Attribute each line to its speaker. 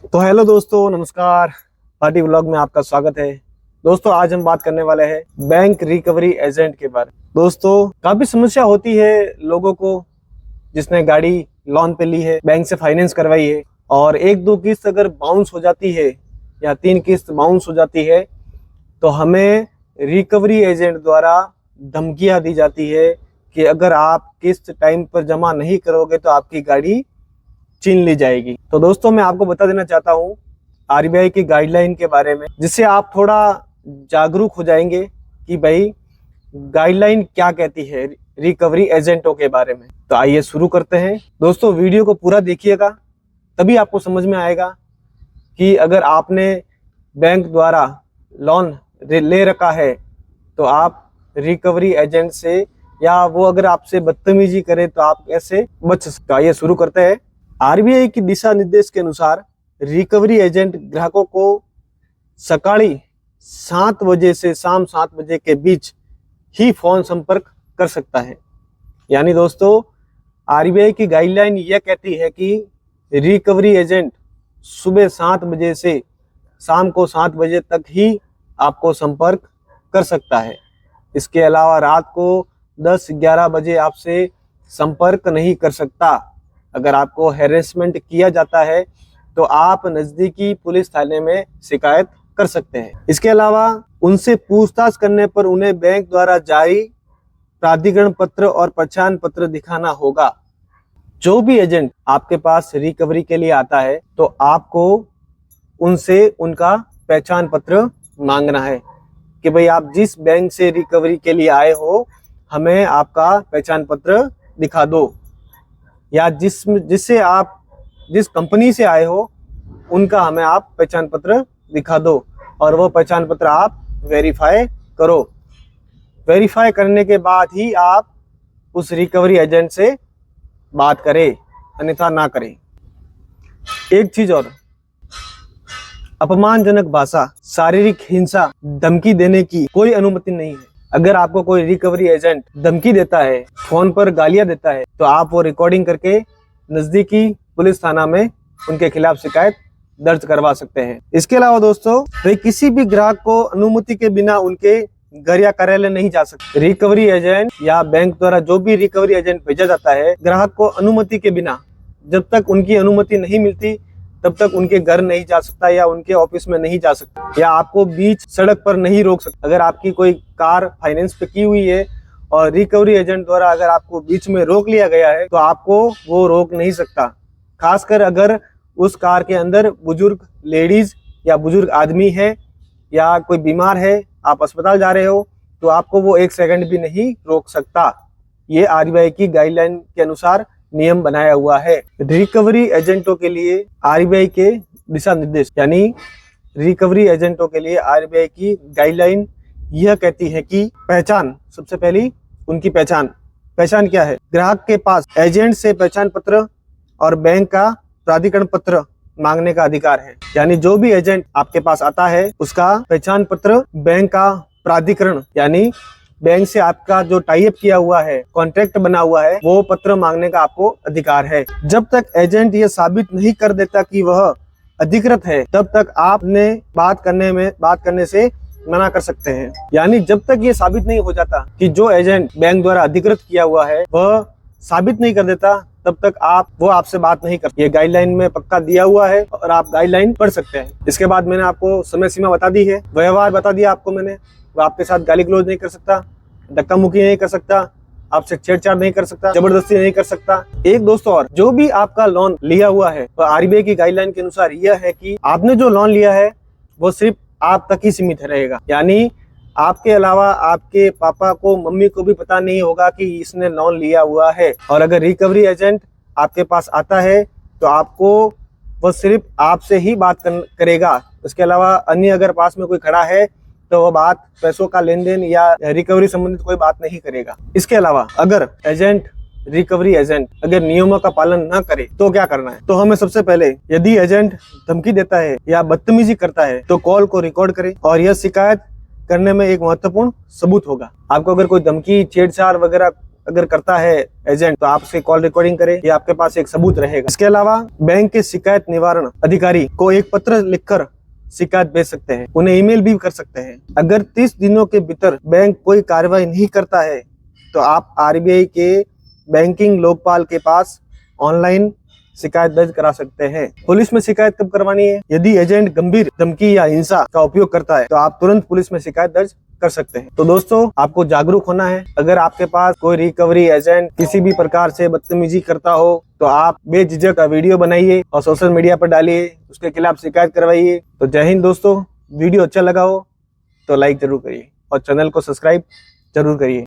Speaker 1: तो हेलो दोस्तों, नमस्कार। पार्टी व्लॉग में आपका स्वागत है। दोस्तों, आज हम बात करने वाले हैं बैंक रिकवरी एजेंट के बारे में। दोस्तों, काफी समस्या होती है लोगों को जिसने गाड़ी लोन पे ली है, बैंक से फाइनेंस करवाई है और एक दो किस्त अगर बाउंस हो जाती है या 3 किस्त बाउंस हो जाती है तो हमें रिकवरी एजेंट द्वारा धमकियां दी जाती है कि अगर आप किस्त टाइम पर जमा नहीं करोगे तो आपकी गाड़ी छीन ली जाएगी। तो दोस्तों, मैं आपको बता देना चाहता हूँ आरबीआई की गाइडलाइन के बारे में, जिससे आप थोड़ा जागरूक हो जाएंगे कि भाई गाइडलाइन क्या कहती है रिकवरी एजेंटों के बारे में। तो आइए शुरू करते हैं। दोस्तों, वीडियो को पूरा देखिएगा, तभी आपको समझ में आएगा कि अगर आपने बैंक द्वारा लोन ले रखा है तो आप रिकवरी एजेंट से या वो अगर आपसे बदतमीजी करे तो आप कैसे बच सकते। आइए शुरू करते हैं। आरबीआई की दिशा निर्देश के अनुसार रिकवरी एजेंट ग्राहकों को सकाळी 7 बजे से शाम 7 बजे के बीच ही फोन संपर्क कर सकता है। यानी दोस्तों, आरबीआई की गाइडलाइन यह कहती है कि रिकवरी एजेंट सुबह 7 बजे से शाम को 7 बजे तक ही आपको संपर्क कर सकता है। इसके अलावा रात को 10-11 बजे आपसे संपर्क नहीं कर सकता। अगर आपको हैरेसमेंट किया जाता है तो आप नजदीकी पुलिस थाने में शिकायत कर सकते हैं। इसके अलावा उनसे पूछताछ करने पर उन्हें बैंक द्वारा जारी प्राधिकरण पत्र और पहचान पत्र दिखाना होगा। जो भी एजेंट आपके पास रिकवरी के लिए आता है तो आपको उनसे उनका पहचान पत्र मांगना है कि भाई आप जिस बैंक से रिकवरी के लिए आए हो हमें आपका पहचान पत्र दिखा दो, या जिससे आप जिस कंपनी से आए हो उनका हमें आप पहचान पत्र दिखा दो और वो पहचान पत्र आप वेरीफाई करो। वेरीफाई करने के बाद ही आप उस रिकवरी एजेंट से बात करें, अन्यथा ना करें। एक चीज और, अपमानजनक भाषा, शारीरिक हिंसा, धमकी देने की कोई अनुमति नहीं है। अगर आपको कोई रिकवरी एजेंट धमकी देता है, फोन पर गालियां देता है, तो आप वो रिकॉर्डिंग करके नजदीकी पुलिस थाना में उनके खिलाफ शिकायत दर्ज करवा सकते हैं। इसके अलावा दोस्तों, वे किसी भी ग्राहक को अनुमति के बिना उनके घर या कार्यालय नहीं जा सकते। रिकवरी एजेंट या बैंक द्वारा जो भी रिकवरी एजेंट भेजा जाता है ग्राहक को अनुमति के बिना, जब तक उनकी अनुमति नहीं मिलती तब तक उनके घर नहीं जा सकता या उनके ऑफिस में नहीं जा सकता, या आपको बीच सड़क पर नहीं रोक सकता। अगर आपकी कोई कार फाइनेंस पे की हुई है और रिकवरी एजेंट द्वारा अगर आपको बीच में रोक लिया गया है तो आपको वो रोक नहीं सकता। खासकर अगर उस कार के अंदर बुजुर्ग लेडीज या बुजुर्ग आदमी है या कोई बीमार है, आप अस्पताल जा रहे हो, तो आपको वो 1 सेकंड भी नहीं रोक सकता। ये आरबीआई की गाइडलाइन के अनुसार नियम बनाया हुआ है। रिकवरी एजेंटों के लिए आरबीआई के दिशा निर्देश, यानी रिकवरी एजेंटों के लिए आरबीआई की गाइडलाइन यह कहती है कि पहचान, सबसे पहली उनकी पहचान क्या है? ग्राहक के पास एजेंट से पहचान पत्र और बैंक का प्राधिकरण पत्र मांगने का अधिकार है। यानी जो भी एजेंट आपके पास आता है उसका पहचान पत्र, बैंक का प्राधिकरण यानी बैंक से आपका जो टाई अप किया हुआ है, कॉन्ट्रैक्ट बना हुआ है, वो पत्र मांगने का आपको अधिकार है। जब तक एजेंट ये साबित नहीं कर देता कि वह अधिकृत है तब तक आपने बात करने से मना कर सकते हैं। यानी जब तक ये साबित नहीं हो जाता कि जो एजेंट बैंक द्वारा अधिकृत किया हुआ है वह साबित नहीं कर देता तब तक वो आपसे बात नहीं करते। ये गाइडलाइन में पक्का दिया हुआ है और आप गाइडलाइन पढ़ सकते हैं। इसके बाद मैंने आपको समय सीमा बता दी है, व्यवहार बता दिया आपको मैंने। वो आपके साथ गाली गलौज नहीं कर सकता, धक्का मुक्की नहीं कर सकता, आपसे छेड़छाड़ नहीं कर सकता, जबरदस्ती नहीं कर सकता। एक दोस्तों और, जो भी आपका लोन लिया हुआ है तो आरबीआई की गाइडलाइन के अनुसार यह है कि आपने जो लोन लिया है वो सिर्फ आप तक ही सीमित रहेगा। यानी आपके अलावा आपके पापा को, मम्मी को भी पता नहीं होगा कि इसने लोन लिया हुआ है। और अगर रिकवरी एजेंट आपके पास आता है तो आपको वो सिर्फ आपसे ही बात करेगा। उसके अलावा अन्य अगर पास में कोई खड़ा है तो वो बात पैसों का लेन देन या रिकवरी संबंधित कोई बात नहीं करेगा। इसके अलावा अगर रिकवरी एजेंट अगर नियमों का पालन न करे तो क्या करना है? तो हमें सबसे पहले, यदि एजेंट धमकी देता है या बदतमीजी करता है तो कॉल को रिकॉर्ड करें और यह शिकायत करने में एक महत्वपूर्ण सबूत होगा। आपको अगर कोई धमकी, छेड़छाड़ वगैरह अगर करता है एजेंट तो आप उसके कॉल रिकॉर्डिंग करें, ये आपके पास एक सबूत रहेगा। इसके अलावा बैंक के शिकायत निवारण अधिकारी को एक पत्र लिखकर शिकायत भेज सकते हैं, उन्हें ईमेल भी कर सकते हैं। अगर 30 दिनों के भीतर बैंक कोई कार्रवाई नहीं करता है तो आप आरबीआई के बैंकिंग लोकपाल के पास ऑनलाइन शिकायत दर्ज करा सकते हैं। पुलिस में शिकायत कब करवानी है? यदि एजेंट गंभीर धमकी या हिंसा का उपयोग करता है तो आप तुरंत पुलिस में शिकायत दर्ज कर सकते हैं। तो दोस्तों, आपको जागरूक होना है। अगर आपके पास कोई रिकवरी एजेंट किसी भी प्रकार से बदतमीजी करता हो तो आप बेझिझक का वीडियो बनाइए और सोशल मीडिया पर डालिए, उसके खिलाफ शिकायत करवाइए। तो जय हिंद दोस्तों, वीडियो अच्छा लगा हो तो लाइक जरूर करिए और चैनल को सब्सक्राइब जरूर करिए।